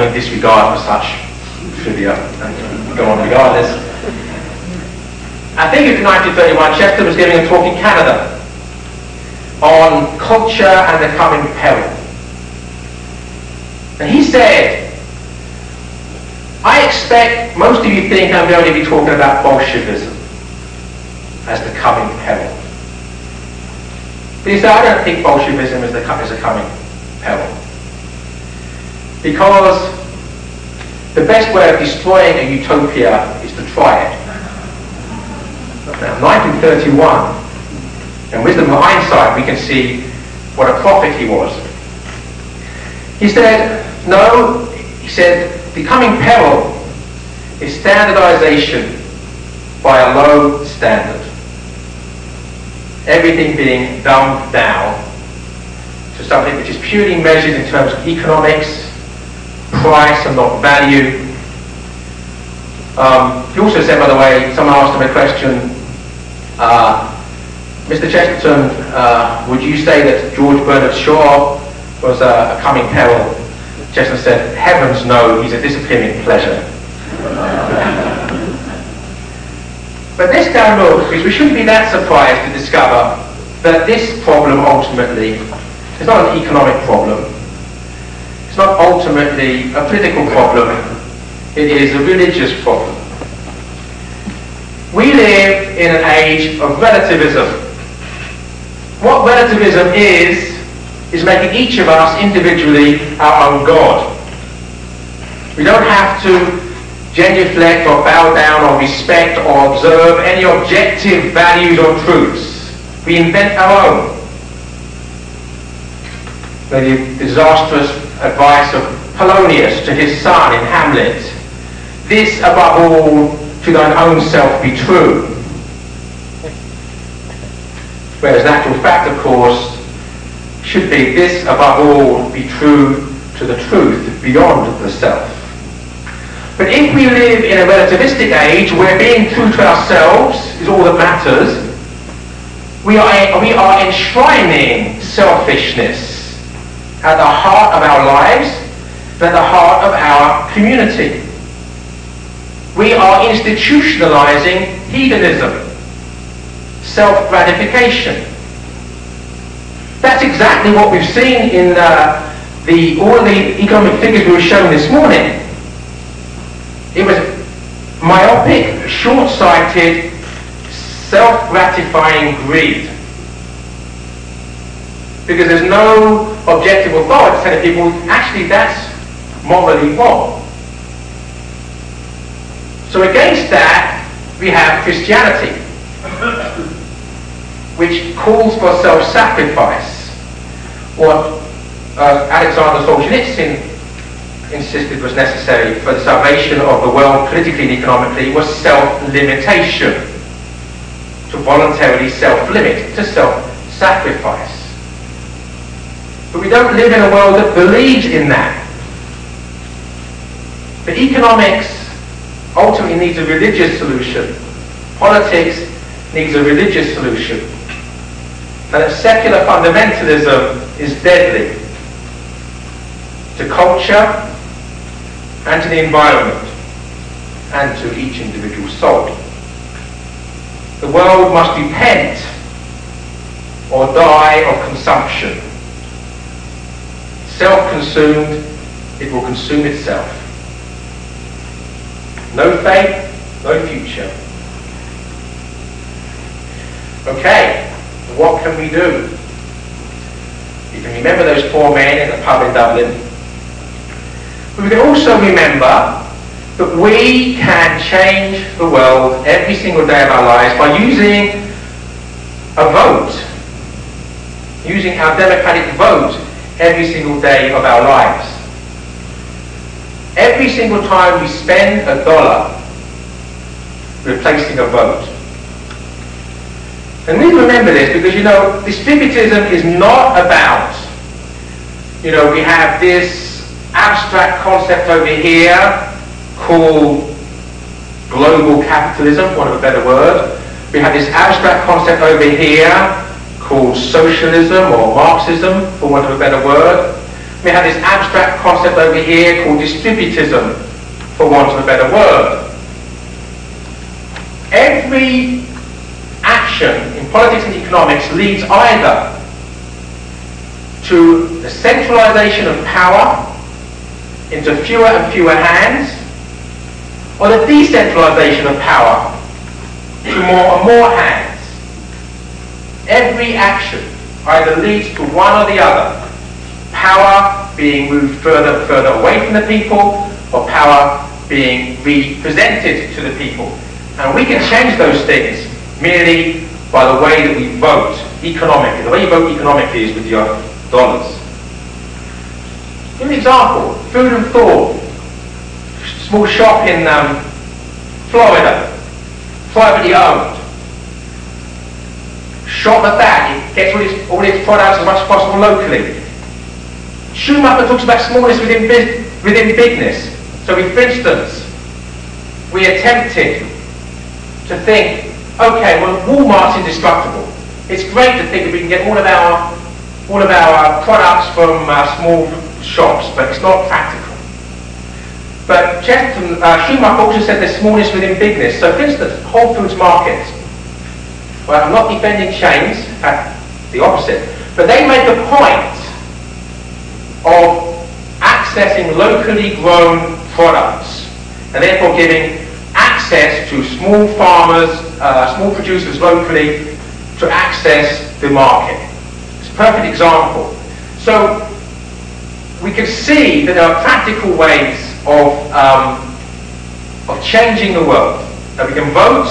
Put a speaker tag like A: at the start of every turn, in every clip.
A: mean disregard for such trivia, and go on regardless. I think it was 1931, Chesterton was giving a talk in Canada on culture and the coming peril. And he said, I expect most of you think I'm going to be talking about Bolshevism as the coming peril. But he said, I don't think Bolshevism is a coming peril. Because the best way of destroying a utopia is to try it. Now, 1931, and wisdom of hindsight, we can see what a prophet he was. He said, no, he said, the coming peril is standardization by a low standard. Everything being dumbed down to something which is purely measured in terms of economics, price and not value. He also said, by the way, someone asked him a question, Mr. Chesterton, would you say that George Bernard Shaw was a coming peril? Chesterton said, heavens no, he's a disappearing pleasure. But this down low, because we shouldn't be that surprised to discover that this problem ultimately is not an economic problem. It's not ultimately a political problem. It is a religious problem. We live in an age of relativism. What relativism is making each of us individually our own God. We don't have to genuflect or bow down or respect or observe any objective values or truths. We invent our own. The disastrous advice of Polonius to his son in Hamlet, this above all to thine own self be true. Whereas in actual fact, of course, should be this above all be true to the truth beyond the self. But if we live in a relativistic age where being true to ourselves is all that matters, we are enshrining selfishness at the heart of our lives, at the heart of our community. We are institutionalizing hedonism, self-gratification. That's exactly what we've seen in all the economic figures we were shown this morning. It was myopic, short-sighted, self-gratifying greed. Because there's no objective authority telling people, actually that's morally wrong. So against that, we have Christianity, which calls for self-sacrifice. What Alexander Solzhenitsyn insisted was necessary for the salvation of the world politically and economically was self-limitation, to voluntarily self-limit, to self-sacrifice. But we don't live in a world that believes in that. But economics ultimately needs a religious solution. Politics needs a religious solution. And that secular fundamentalism is deadly to culture and to the environment and to each individual soul. The world must repent or die of consumption. Self-consumed, it will consume itself. No faith, no future. Okay, what can we do? You can remember those four men in the pub in Dublin. But we can also remember that we can change the world every single day of our lives by using a vote, using our democratic vote every single day of our lives. Every single time we spend $1 replacing a vote. And we remember this because, distributism is not about, we have this abstract concept over here called global capitalism, for want of a better word. We have this abstract concept over here called socialism or Marxism, for want of a better word. We have this abstract concept over here called distributism, for want of a better word. Every action in politics and economics leads either to the centralization of power into fewer and fewer hands, or the decentralization of power to more and more hands. Every action either leads to one or the other. Power being moved further and further away from the people, or power being represented to the people. And we can change those things merely by the way that we vote economically. The way you vote economically is with your dollars. Give me an example. Food and Thought, small shop in Florida, privately owned. Shop at that, it gets all its products as much as possible locally. Schumacher talks about smallness within bigness. So for instance, we attempted to think, okay, well, Walmart's indestructible. It's great to think that we can get all of our products from small shops, but it's not practical. But Chesterton, Schumacher also said there's smallness within bigness. So for instance, Whole Foods Market. Well, I'm not defending chains, in fact, the opposite. But they make a point of accessing locally grown products, and therefore giving access to small farmers, small producers locally, to access the market. It's a perfect example. So we can see that there are practical ways of changing the world. That we can vote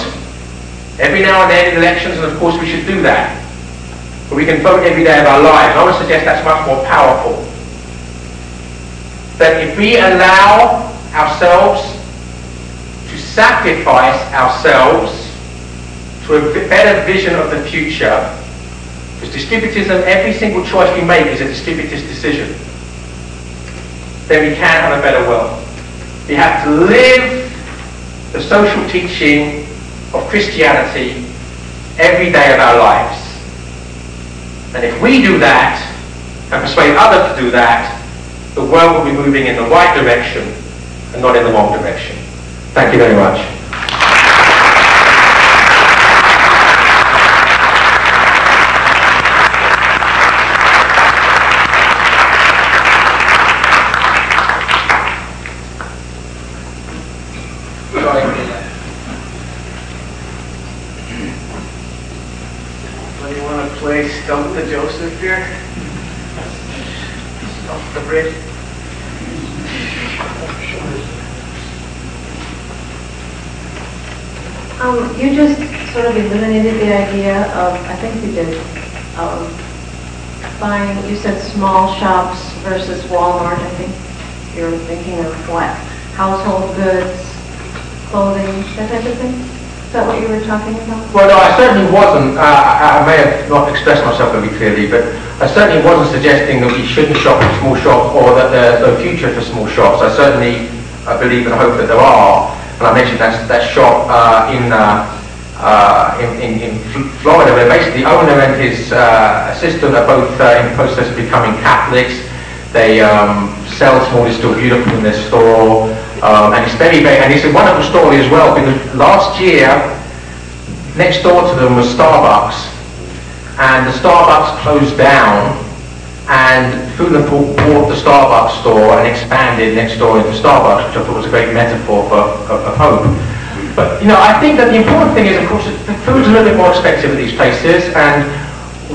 A: every now and then in elections, and of course we should do that. But we can vote every day of our lives. I would suggest that's much more powerful. That if we allow ourselves to sacrifice ourselves to a better vision of the future, because distributism, every single choice we make is a distributist decision, then we can have a better world. We have to live the social teaching of Christianity every day of our lives. And if we do that, and persuade others to do that, the world will be moving in the right direction and not in the wrong direction. Thank you very much.
B: Do you want to play Stump the Joseph here? Stump the Brit?
C: You just sort of eliminated the idea of, I think you did, buying, you said small shops versus Walmart. I think you're thinking of what? Household goods, clothing, that type of thing? Is that what you were talking about?
A: Well, no, I certainly wasn't. I may have not expressed myself very clearly, but I certainly wasn't suggesting that we shouldn't shop in small shops or that there's no future for small shops. I certainly believe and hope that there are. And I mentioned that shop in Florida, where basically the owner and his assistant are both in the process of becoming Catholics. They sell small, it's still beautiful in their store. And it's very, and it's a wonderful story as well, because last year, next door to them was Starbucks, and the Starbucks closed down, and Food and Thought bought the Starbucks store and expanded next door into Starbucks, which I thought was a great metaphor of hope. But, you know, I think that the important thing is, of course, the food's a little bit more expensive at these places, and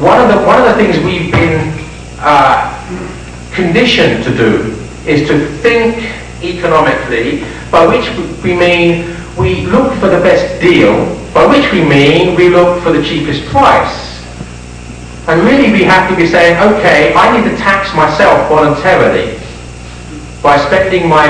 A: one of the things we've been conditioned to do is to think economically, by which we mean we look for the best deal, by which we mean we look for the cheapest price. And really we have to be saying, okay, I need to tax myself voluntarily by spending my